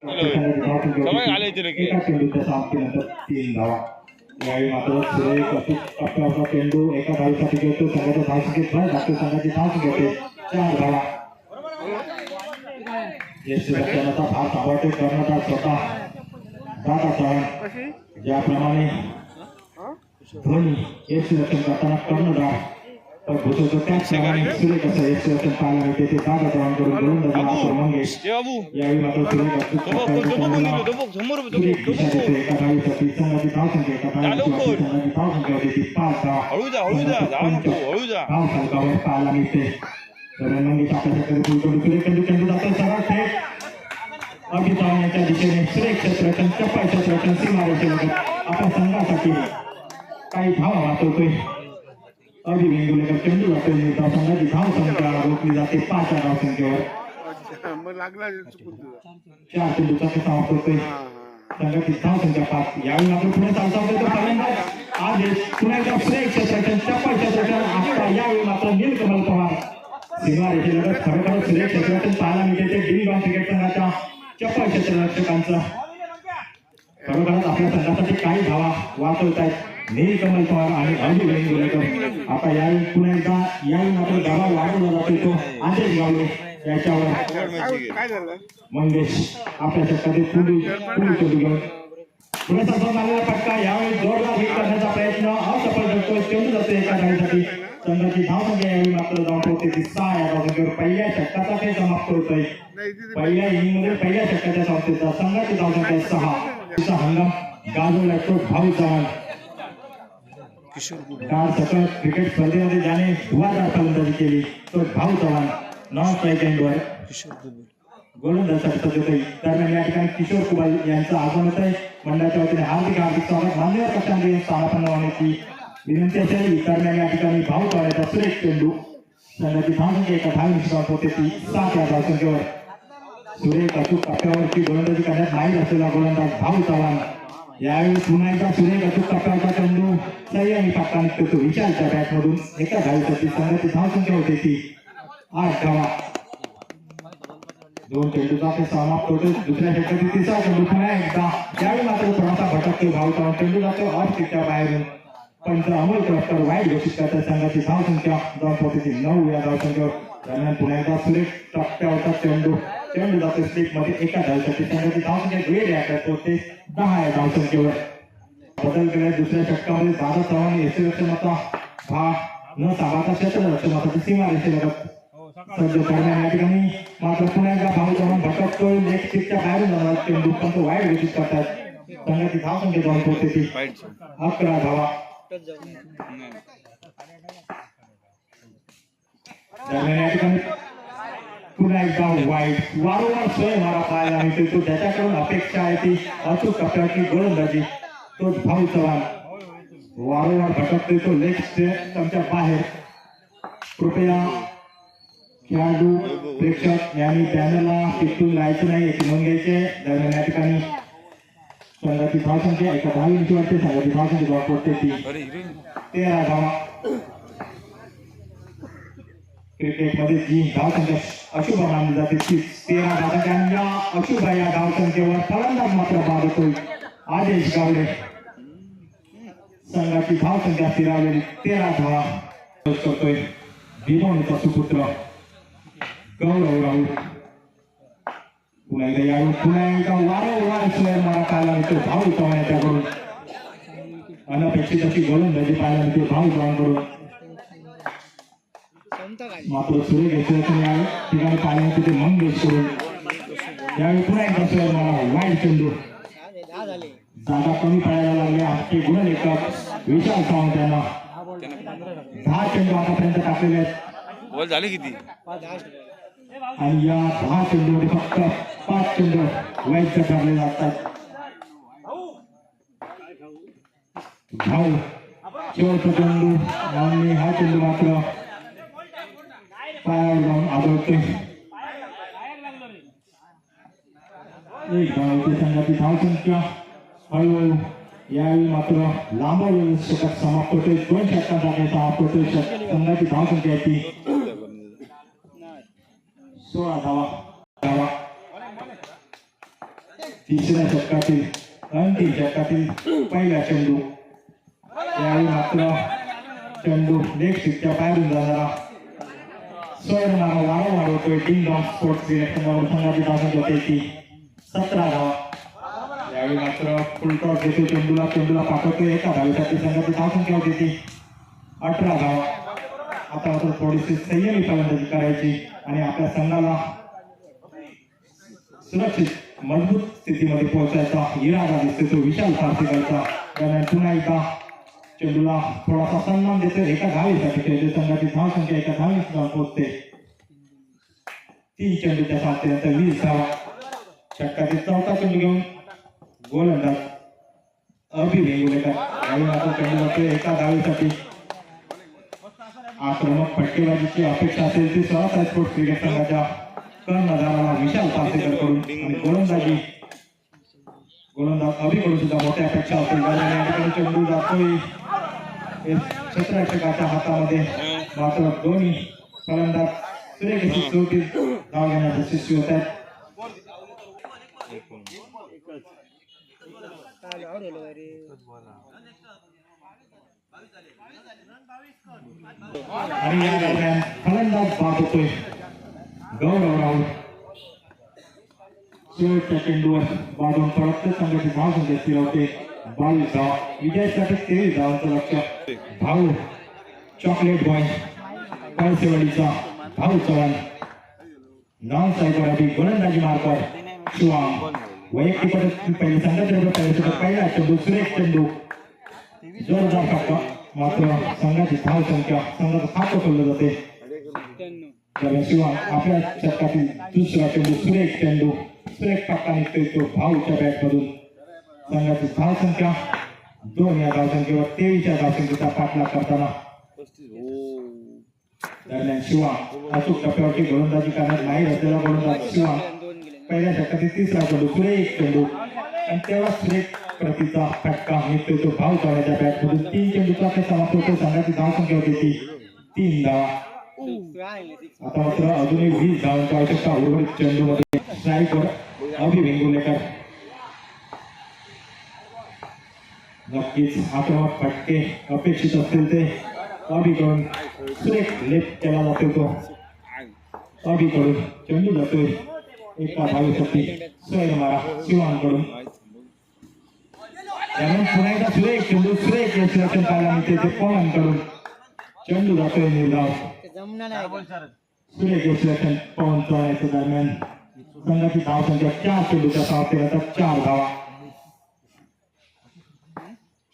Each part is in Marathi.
एका चेंडूच्या समाप्तीनंतर 3 धावा. यावेळी मात्र सुरेख टप्प्यावरचा चेंडू एका धावेसाठी घेतो. संघाच्या धावसंख्येत भर टाकतो. संघाची धावसंख्या घेते 4 धावा. यशस्वीता भार ताबडतोब कर्णधार स्वतः दादा चव्हाण ज्याप्रमाणे धोनी यशस्वी करताना कर्णधार भूषवतो त्याचप्रमाणे सुरेख असं यशस्वी पाहायला मिळते. ते दादा चव्हाण करून गोलंदाज मंगेश यावेळी मात्र सुरेख एका धावेसाठी संघाची धावसंख्या एका धावेसाठी संघाची धावसंख्या होती ती 5 धाव संघावर पाहायला मिळते. तर मंगेश आपल्या सुरेख चेंडू जातो सरळ थेट अगदी धावण्याच्या दिशेने सुरेख क्षेत्ररक्षण चप्पल क्षेत्ररक्षण सीमारेषेलगत आपल्या संघासाठी काही धावा वाचवतोय. अगदी वेंगुर्लेकर चेंडू जातोय. संघाची धावसंख्या रोखली जाते 5 धावसंख्येवर. 4 चेंडूचा समाप्त होतोय. संघाची धावसंख्या 5. यावेळी मात्र पुढे चालतो आदेश पुन्हा एकदा सुरेख क्षेत्ररक्षण चप्पल क्षेत्ररक्षण आता यावेळी मात्र नीलकमल पवार सीमारेषेलगत खरोखर सुरेख क्षेत्ररक्षण पाहायला मिळते. ते डिंगॉन क्रिकेट संघाच्या चप्पल क्षेत्ररक्षकांचा खरोखरच आपल्या संघासाठी काही धावा वाचवत आहेत नीलकमल पवार आणि अजय वेंगुर्लेकर. आता यावेळी पुन्हा एकदा यावेळी मात्र धावा वाढवला जातो तो आदेश गावले याच्यावर मंगेश आपल्या षटकातील पुढे घेऊन पुढे सरसावून आलेला फटका यावेळी जोरदार हिट करण्याचा प्रयत्न असफल ठरतो. चेंडू जातो एका धावेसाठी. संघाची धावसंख्या यावेळी मात्र जाऊन पोहोचते 6 या धावसंख्येवर. पहिल्या षटकाचा खेळ समाप्त होतोय. पहिल्या इनिंगमध्ये पहिल्या षटकाच्या समाप्तीचा संघाची धावसंख्या 6. तिचा हंगाम गाजवला तो भाऊ चव्हाण. काल सतत क्रिकेट स्पर्धेमध्ये ज्याने धुवाधार फलंदाजी केली तो भाऊ चव्हाण नॉन स्ट्राईक एंडवर गोलंदाजीसाठी सज्ज होते. दरम्यान या ठिकाणी किशोर कुबल यांचं आगमन होत आहे. मंडळाच्या वतीने हार्दिक स्वागत. मान्यवर पक्षांकडे स्थानापन्न होण्याची विनंती असेल. दरम्यान या ठिकाणी भाऊ चव्हाणचा सुरेख चेंडू संघाची धावसंख्या एका धावेनुसार होते ती 7 या धावसंख्येवर. सुरेख अचूक टप्प्यावरची गोलंदाजी करण्यात माहीत असलेला गोलंदाज भाऊ चव्हाण यावेळी पुन्हा एकदा सुरेख अचूक टप्प्यावरचा चेंडू संयमी फटका निघतो तो विशालच्या बॅटमधून एका धावेसाठी. संघाची धावसंख्या होते ती 8 धावा. 2 चेंडूचा ते समाप्त होतो. दुसऱ्या षटकातील तिसरा चेंडू पुन्हा एकदा यावेळी मात्र थोडासा भटकतो भाऊ चव्हाण. चेंडू जातो ऑफ स्टिकच्या बाहेरून. पंच अमोल क्रॉस्टर वाईट घोषित करतात. संघाची धावसंख्या जाऊन पोहोचते 9 या धावसंख्येवर. दरम्यान पुन्हा एकदा सुरेख टप्प्यावरचा चेंडू जातो स्टिक मध्ये एका धावेसाठी. संघाची धावसंख्या ग्रेड या पोहोचते 10 या धावसंख्येवर. बदल केल्या दुसऱ्या षटकामध्ये दादा चव्हाण यशस्वीता भाग न साभाचा क्षेत्ररक्षणासाठी सीमारेषेलगत सज्ज. दरम्यान या ठिकाणी मात्र पुन्हा एकदा भाऊ चव्हाण भटकतोय. लेग स्टिकच्या बाहेरून जाणार चेंडू पण तो वाईट घोषित करतात. संघाची धावसंख्या जाऊन पोहोचते ती 11 धावा. दरम्यान या ठिकाणी पुन्हा एकदा वाईट वारंवार सोय मारा पाहायला मिळतो. तो ज्याच्याकडून अपेक्षा आहे ती अचूक टप्प्याची गोलंदाजी तो भाऊ चव्हाण वारंवार भटकतोय. तो लेग स्टंपच्या बाहेर. कृपया खेळाडू प्रेक्षक यांनी बॅनरला पिटून लायचं नाही याची नोंद घ्यायची. दरम्यान या ठिकाणी संघाची धावसंख्या एका धावेवरती संघाची धावसंख्या जॉब करते ती 13 धावा. क्रिकेटमध्ये जी धावसंख्या अशुभ मानली जाते ती 13 धावसंख्या. आणि या अशुभ या धावसंख्येवर फलंदाज मात्र बाद होतोय आदेश गावले. संघाची धावसंख्या स्थिरावलेली 13 धावा करतोय भिवंडीचा सुपुत्र गौरव राऊत. पुन्हा एकदा यावेळी पुन्हा एकदा वारंवार सोय मारा पाहायला मिळतो भाऊ चव्हाण याच्याकडून. अनपेक्षित अशी गोलंदाजी पाहायला मिळते भाऊ चव्हाणकडून. मात्र सुरेख यशस्वी या ठिकाणी पाहायला मिळते ते मंगेश करून. यावेळी पुन्हा एकदा सोय मारा वाईट चेंडू जागा कमी पडायला लागल्या. ते गुणलेखक विशाल चव्हाण त्यांना 10 चेंडू आतापर्यंत टाकलेले आहेत. बॉल झाले किती आणि या 10 चेंडूमध्ये फक्त 5 चेंडू वाईट ठरले जातात. भाऊ शेवटचा चेंडू आणि हा चेंडू मात्र पायावर जाऊन आदळतोय. एक धावेची संघाची धावसंख्या हळूहळू यावेळी मात्र लांबवलेलं षटक समाप्त होते. 2 षटकांसाठी समाप्त होते. संघाची धावसंख्या ती 16 धावा. तिसऱ्या षटकातील अंतिम षटकातील पहिला चेंडू. यावेळी मात्र चेंडू लेग स्टिकच्या बाहेरून जाणारा स्वर मारा वारंवार होतोय. डिंग डॉंग स्पोर्ट्स सिलेक्शनवर संघाची धावसंख्या होती 17 धावा. यावेळी मात्र फुल टॉस घेतो चेंडूला पाठवतोय. एका धावेसाठी संघाची धावसंख्या होती 18 धावा. आता मात्र थोडीशी संयमी फलंदाजी करायची आणि आपल्या संघाला सुरक्षित मजबूत स्थितीमध्ये पोहोचायचा इरादा दिसतो तो विशाल पारसेकरचा. दरम्यान पुन्हा एकदा चेंडूला थोडासा सन्मान देतो. एका धावेसाठी खेळते. संघाची धावसंख्या एका धावेत जाऊन पोहोचते. 3 चेंडूच्या साथीनंतर 20 धावा. षटकातील चौथा चेंडू घेऊन गोलंदाज अभि वेंगुर्लेकर. यावेळी मात्र चेंडू जातो एका धावेसाठी. आक्रमक फटकेबाजीची अपेक्षा असेल ती स्वराज स्पोर्ट्स क्रिकेट संघाच्या कर्णधाराला विशाल पारसेकर कडून आणि गोलंदाज अभिकडून सुद्धा मोठ्या अपेक्षा असेल. चेंडू जातोय क्षेत्ररक्षकाच्या हातामध्ये. मात्र दोन्ही फलंदाज सुरेख अशी चौथी धाव घेण्यास यशस्वी होत आहेत. आणि या दरम्यान फलंदाज बाद होतोय गौरव राहुल. शेवटच्या चेंडूवर बाजून परत संघाची धावसंख्या स्थिरवते 22 धावा. विजयासाठी 23 धावांचं लक्ष्य. भाऊ चॉकलेट बॉय कळसेवाडीचा भाऊ चव्हाण नॉन सायबर अभि गोलंदाजी मार्कर शिवाम. वैयक्तिक पहिले संघाच्या पहिला चेंडू सुरेख चेंडू जोरदार फटका. मात्र संघाची धावसंख्या संघाचं खातं खोललं जाते. शिवाम आपल्या षटकातील दुसरा चेंडू सुरेख चेंडू सुरेख फटका निघतोय तो भाऊच्या बॅटमधून. संघाची धावसंख्या 2 या धावसंख्येवर 23 या धावसंख्येचा पाठलाग करताना दरम्यान शिवाम अचूक टप्प्यावरती गोलंदाजी करण्यात नाही असलेला गोलंदाज शिवाम. पहिल्या षटकातील तिसरा चेंडू सुरेख चेंडू आणि तेव्हा सुरेख प्रतीचा फटका निघतोय तो भाऊ चव्हाणच्या बॅटमधून. 3 चेंडूचा ते समाप्त होतो. संघाची धावसंख्या होती ती 3 धावा. आता मात्र अजूनही 20 धावांची आवश्यकता. उर्वरित चेंडूमध्ये स्ट्राईकवर अभि वेंगुर्लेकर. नक्कीच आक्रमक फटके अपेक्षित असतील ते अभिकडून सुरेख लेफ्ट केला जातो तो अभिकडून. चेंडू जातोय एका धावेसाठी स्वैर मारा शिवांकडून. त्यामुळे पुन्हा एकदा सुरेख चेंडू सुरेख यशस्वी पाहायला मिळते ते पवनकडून. चेंडू जातोय निर्धाव सुरेख यशस्वी पवन चव्हाणच्या दरम्यान. संघाची धावसंख्या 4 चेंडूच्या सावतेला 4 धावा.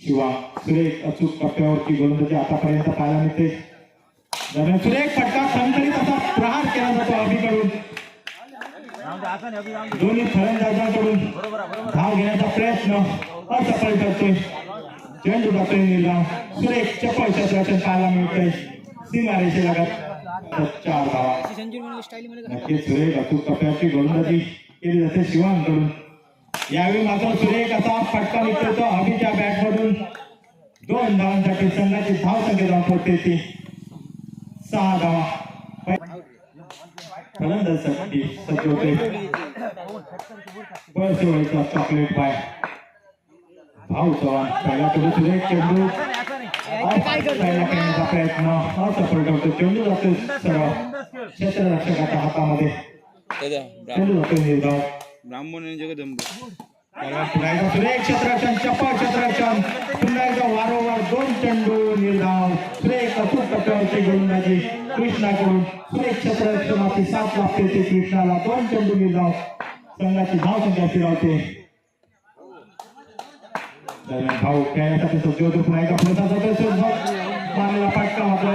शिवा सुरेख अचूक टप्प्यावरची गोलंदाजी आतापर्यंत पाहायला मिळते. दरम्यान सुरेख फटका संकलित असा प्रहार केला जातो अभिकडून. दोन्ही फलंदाजांकडून धाव घेण्याचा प्रयत्न असफल ठरतोय. चेंडू जातोय निर्धाव सुरेख चप्पल क्षेत्रातून पाहायला मिळतोय सीमारेषे लागत 4 धावा. नक्कीच सुरेख अचूक टप्प्यावरची गोलंदाजी केली जाते शिवांकडून. यावेळी मात्र सुरेख असा फटका निघतो तो अभिच्या बॅटमधून. 2 धावांसाठी संघाची धावसंख्या जाऊन पोहोचते ती 6 धावा. फलंदाजासाठी सज्ज होते कळसेवाडीचा चॉकलेट बाय भाऊ चव्हाण. पहिला चेंडू सुरेख चेंडू पहिला खेळण्याचा प्रयत्न असफल ठरतो. चेंडू जातो सरळ क्षेत्ररक्षकाच्या हातामध्ये. चेंडू जातो निर्धाव पुन्हा एकदा सुरेख क्षेत्ररक्षण चप्पल क्षेत्ररक्षण. पुन्हा एकदा वारंवार 2 चेंडू निर्धाव. सुरेख अचूक टप्प्यावरची गोलंदाजी कृष्णाकडून. सुरेख क्षेत्ररक्षणाची साथ लागते ते कृष्णाला. 2 चेंडू निर्धाव. संघाची धावसंख्या फिरवते. दरम्यान भाऊ खेळण्यासाठी सज्ज होतो. पुन्हा एकदा पुढचा जातो मारलेला फटका मात्र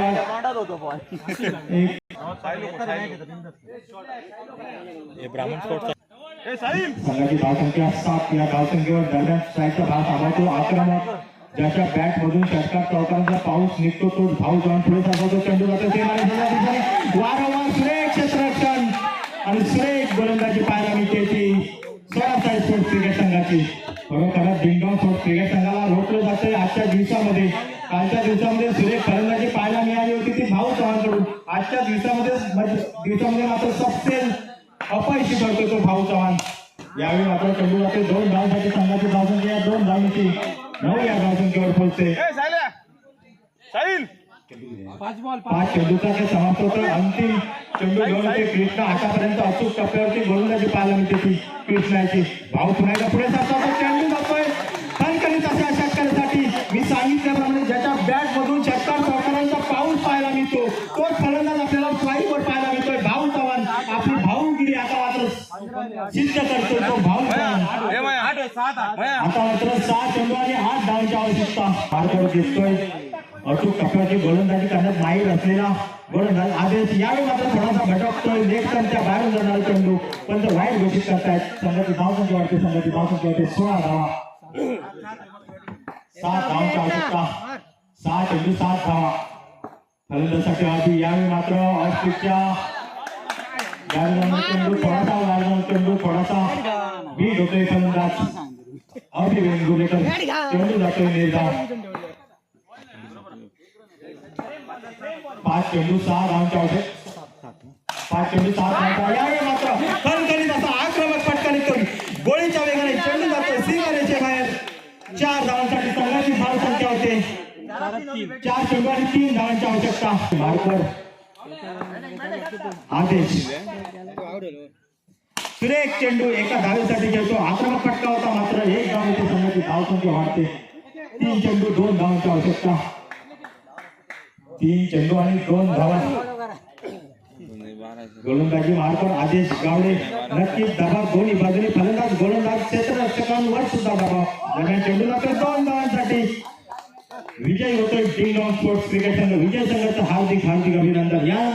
संघाची धावसंख्या 7 या धावसंख्येवर. दरम्यान स्ट्राईकचा भाग सांभाळतो आक्रमक. ज्याच्या बॅट मधून षटकार चौकारांचा पाऊस निघतो तो भाऊ जाऊन पुढे सांभाळतो. चेंडू जातो वारंवार सुरेख क्षेत्ररक्षण आणि सुरेख गोलंदाजी पाहायला मिळते ती स्वराज स्पोर्ट्स क्रिकेट संघाची. खरोखरच डिंडॉंग स्पोर्ट्स क्रिकेट संघाला रोखलं जाते आजच्या दिवसामध्ये. कालच्या दिवसामध्ये सुरेख फलंदाजी पाहायला मिळाली होती ती भाऊ चव्हाणकडून. आजच्या दिवसामध्ये मात्र सबसे अपयशी ठरतो तो भाऊ चव्हाण. यावेळी मात्र चेंडू जाते 2 धावांसाठी संघाची धावसंख्या 2 धावांची 9 या धावसंख्येवर पोहोचते. 5 चेंडूचा ते समाप्त होतं. अंतिम चेंडू घेऊन होते कृष्णा. आतापर्यंत अचूक टप्प्यावरती गोलंदाजी पाहायला मिळते ती कृष्णाची. भाऊ पुन्हा एकदा पुढे सरसावतो. चेंडू जातोय कणकणीत अशा षटकारासाठी. मी सांगितल्याप्रमाणे ज्याच्या बॅट मधून षटकार चौकारांचा पाऊस पाहायला मिळतो तोच फलंदाज आपल्याला स्ट्राईकवर पाहायला मिळतोय. भाऊ चव्हाण आपली भाऊगिरी आता मात्र सिद्ध करतो तो भाऊ चव्हाण. आता मात्र 6 चेंडू आणि 8 धावांची आवश्यकता. मार्गावर दिसतोय अचूक टप्प्याची गोलंदाजी करण्यात माहीर असलेला गोलंदाज आदेश. यावेळी मात्र थोडासा भटकतोय. लेफ्टच्या बाहेरून जाणारा चेंडू पण तो वाईट घोषित करतायत. संघाची धावसंख्या वाढते. संघाची धावसंख्या होते 16 धावा. 7 धावांची आवश्यकता. 6 चेंडू 7 धावा फलंदाजासाठी आधी. यावेळी मात्र ऑस्ट्रेलियाच्या चेंडू थोडासा बीट होतोय. फलंदाज अभि वेंगुर्लेकर. चेंडू जातोय निर्धाव. 5 चेंडू 6 धावांची आवश्यकता. 5 चेंडू 7 धावांचा. यावेळी मात्र कणकणीत असा आक्रमक फटका निघतोय. गोळीच्या वेगाने चेंडू जातोय सीमारेषे बाहेर. 4 धावांसाठी संघाची धावसंख्या होते 4 चेंडू आणि 3 धावांची आवश्यकता. मार्कर आदेश. सुरेख चेंडू एका धावेसाठी खेळतो. आक्रमक फटका होता मात्र 1 धाव होते. संघाची धावसंख्या वाढते. 3 चेंडू 2 धावांची आवश्यकता. 3 चेंडू आणि 2 धावा. गोलंदाजी मार्कर आदेश गावडे. नक्कीच दबाव दोन्ही बाजूने. फलंदाज गोलंदाज क्षेत्ररक्षकांवर सुद्धा दबाव. दरम्यान चेंडू जातोय 2 धावांसाठी. विजय होतोय डिंग डॉंग स्पोर्ट्स क्रिकेट संघ. विजय संघाचं हार्दिक अभिनंदन. या